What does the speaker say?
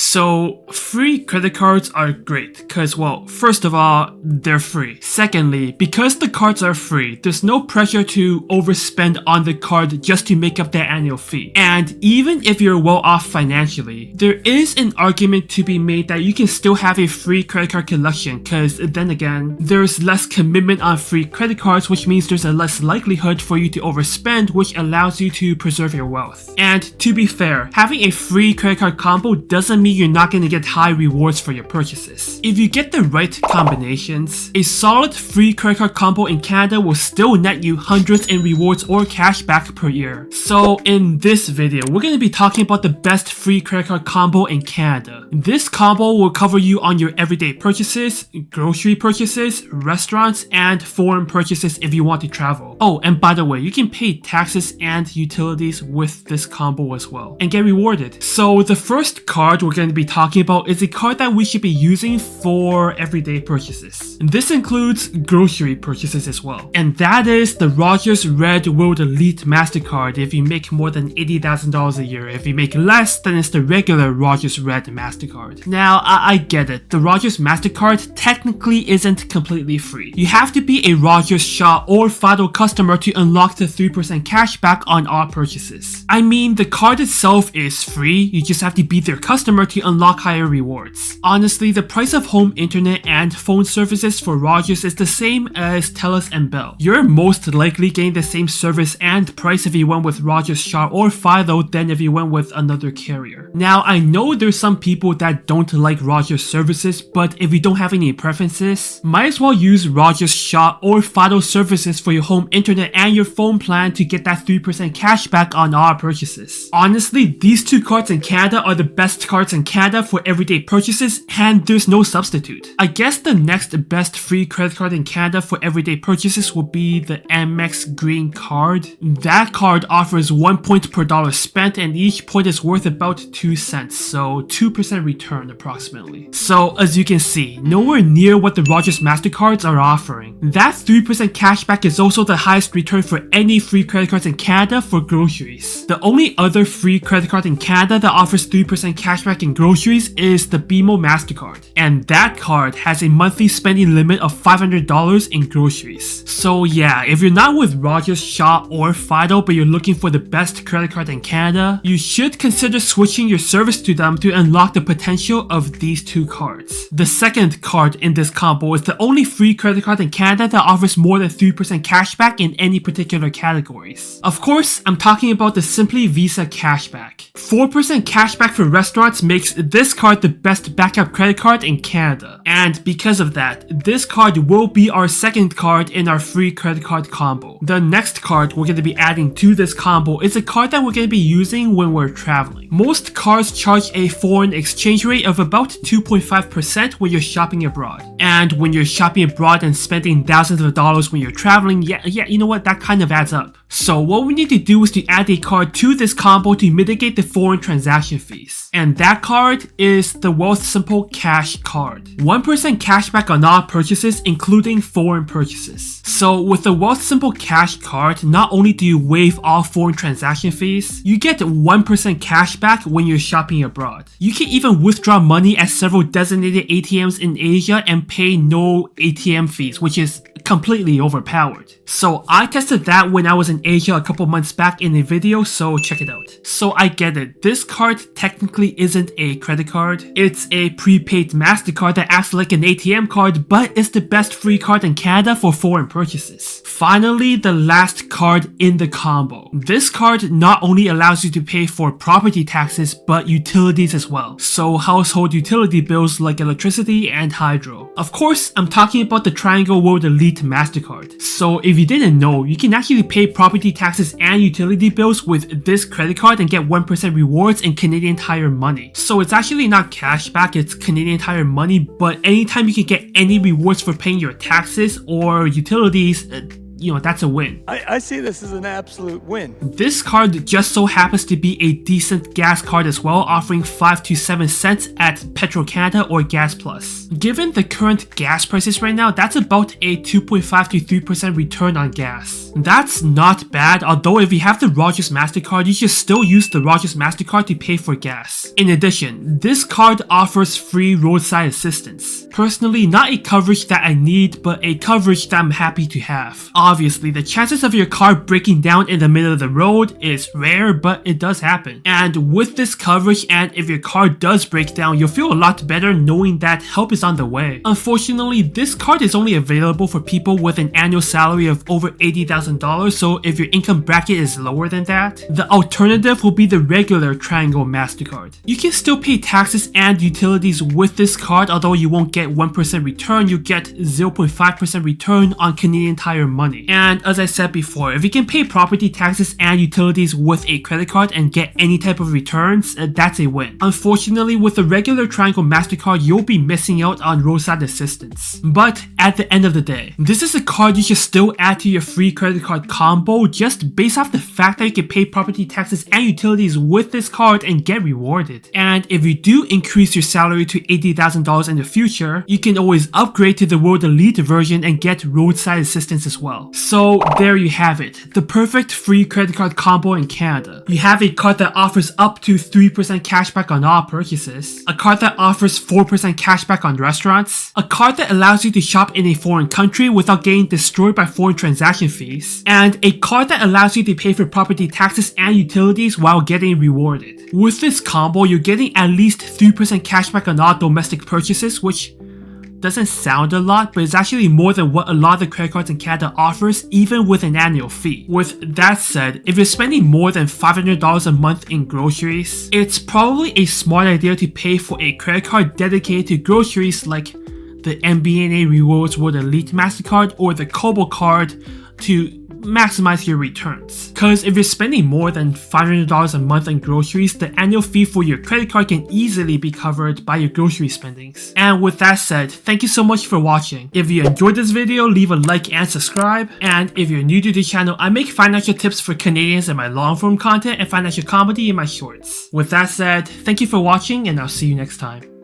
So free credit cards are great because, well, first of all, they're free. Secondly, because the cards are free, there's no pressure to overspend on the card just to make up their annual fee. And even if you're well off financially, there is an argument to be made that you can still have a free credit card collection because then again, there's less commitment on free credit cards, which means there's a less likelihood for you to overspend, which allows you to preserve your wealth. And to be fair, having a free credit card combo doesn't mean you're not going to get high rewards for your purchases. If you get the right combinations, a solid free credit card combo in Canada will still net you hundreds in rewards or cash back per year. So in this video, we're going to be talking about the best free credit card combo in Canada. This combo will cover you on your everyday purchases, grocery purchases, restaurants, and foreign purchases if you want to travel. Oh, and by the way, you can pay taxes and utilities with this combo as well and get rewarded. So the first card we're going to be talking about is a card that we should be using for everyday purchases. This includes grocery purchases as well. And that is the Rogers Red World Elite Mastercard if you make more than $80,000 a year. If you make less, then it's the regular Rogers Red Mastercard. Now, I get it. The Rogers Mastercard technically isn't completely free. You have to be a Rogers Shaw or Fido customer to unlock the 3% cashback on all purchases. I mean, the card itself is free, you just have to be their customer to unlock higher rewards. Honestly, the price of home internet and phone services for Rogers is the same as Telus and Bell. You're most likely getting the same service and price if you went with Rogers Shaw or Fido than if you went with another carrier. Now, I know there's some people that don't like Rogers services, but if you don't have any preferences, might as well use Rogers Shaw or Fido services for your home internet and your phone plan to get that 3% cashback on all purchases. Honestly, these two cards in Canada are the best cards in Canada for everyday purchases, and there's no substitute. I guess the next best free credit card in Canada for everyday purchases will be the Amex Green Card. That card offers 1 point per dollar spent, and each point is worth about 2 cents, so 2% return approximately. So as you can see, nowhere near what the Rogers Mastercards are offering. That 3% cashback is also the highest return for any free credit cards in Canada for groceries. The only other free credit card in Canada that offers 3% cashback in groceries is the BMO Mastercard, and that card has a monthly spending limit of $500 in groceries. So yeah, if you're not with Rogers, Shaw, or Fido but you're looking for the best credit card in Canada, you should consider switching your service to them to unlock the potential of these two cards. The second card in this combo is the only free credit card in Canada that offers more than 3% cashback in any particular categories. Of course, I'm talking about the Simply Visa Cashback. 4% cashback for restaurants makes this card the best backup credit card in Canada. And because of that, this card will be our second card in our free credit card combo. The next card we're going to be adding to this combo is a card that we're going to be using when we're traveling. Most cards charge a foreign exchange rate of about 2.5% when you're shopping abroad. And when you're shopping abroad and spending thousands of dollars when you're traveling, yeah, you know what, that kind of adds up. So what we need to do is to add a card to this combo to mitigate the foreign transaction fees. And that card is the Wealthsimple Cash Card. 1% cashback on all purchases, including foreign purchases. So with the Wealthsimple Cash Card, not only do you waive all foreign transaction fees, you get 1% cashback when you're shopping abroad. You can even withdraw money at several designated ATMs in Asia and pay no ATM fees, which is completely overpowered. So I tested that when I was in Asia a couple months back in a video, so check it out. So I get it, this card technically isn't a credit card. It's a prepaid MasterCard that acts like an ATM card, but it's the best free card in Canada for foreign purchases. Finally, the last card in the combo. This card not only allows you to pay for property taxes, but utilities as well. So household utility bills like electricity and hydro. Of course, I'm talking about the Triangle World Elite Mastercard. So if you didn't know, you can actually pay property taxes and utility bills with this credit card and get 1% rewards in Canadian Tire money. So it's actually not cashback, it's Canadian Tire money, but anytime you can get any rewards for paying your taxes or utilities, that's a win. I see this as an absolute win. This card just so happens to be a decent gas card as well, offering 5 to 7 cents at Petro-Canada or Gas Plus. Given the current gas prices right now, that's about a 2.5 to 3% return on gas. That's not bad, although if you have the Rogers Mastercard, you should still use the Rogers Mastercard to pay for gas. In addition, this card offers free roadside assistance. Personally, not a coverage that I need, but a coverage that I'm happy to have. Obviously, the chances of your car breaking down in the middle of the road is rare, but it does happen. And with this coverage, and if your car does break down, you'll feel a lot better knowing that help is on the way. Unfortunately, this card is only available for people with an annual salary of over $80,000, so if your income bracket is lower than that, the alternative will be the regular Triangle Mastercard. You can still pay taxes and utilities with this card, although you won't get 1% return, you get 0.5% return on Canadian Tire money. And as I said before, if you can pay property taxes and utilities with a credit card and get any type of returns, that's a win. Unfortunately, with the regular Triangle Mastercard, you'll be missing out on roadside assistance. But at the end of the day, this is a card you should still add to your free credit card combo just based off the fact that you can pay property taxes and utilities with this card and get rewarded. And if you do increase your salary to $80,000 in the future, you can always upgrade to the World Elite version and get roadside assistance as well. So there you have it, the perfect free credit card combo in Canada. You have a card that offers up to 3% cashback on all purchases, a card that offers 4% cashback on restaurants, a card that allows you to shop in a foreign country without getting destroyed by foreign transaction fees, and a card that allows you to pay for property taxes and utilities while getting rewarded. With this combo, you're getting at least 3% cashback on all domestic purchases, which doesn't sound a lot, but it's actually more than what a lot of the credit cards in Canada offers, even with an annual fee. With that said, if you're spending more than $500 a month in groceries, it's probably a smart idea to pay for a credit card dedicated to groceries like the MBNA Rewards World Elite Mastercard or the Kobo card to maximize your returns. Cause if you're spending more than $500 a month on groceries, the annual fee for your credit card can easily be covered by your grocery spendings. And with that said, thank you so much for watching. If you enjoyed this video, leave a like and subscribe. And if you're new to the channel, I make financial tips for Canadians in my long form content and financial comedy in my shorts. With that said, thank you for watching and I'll see you next time.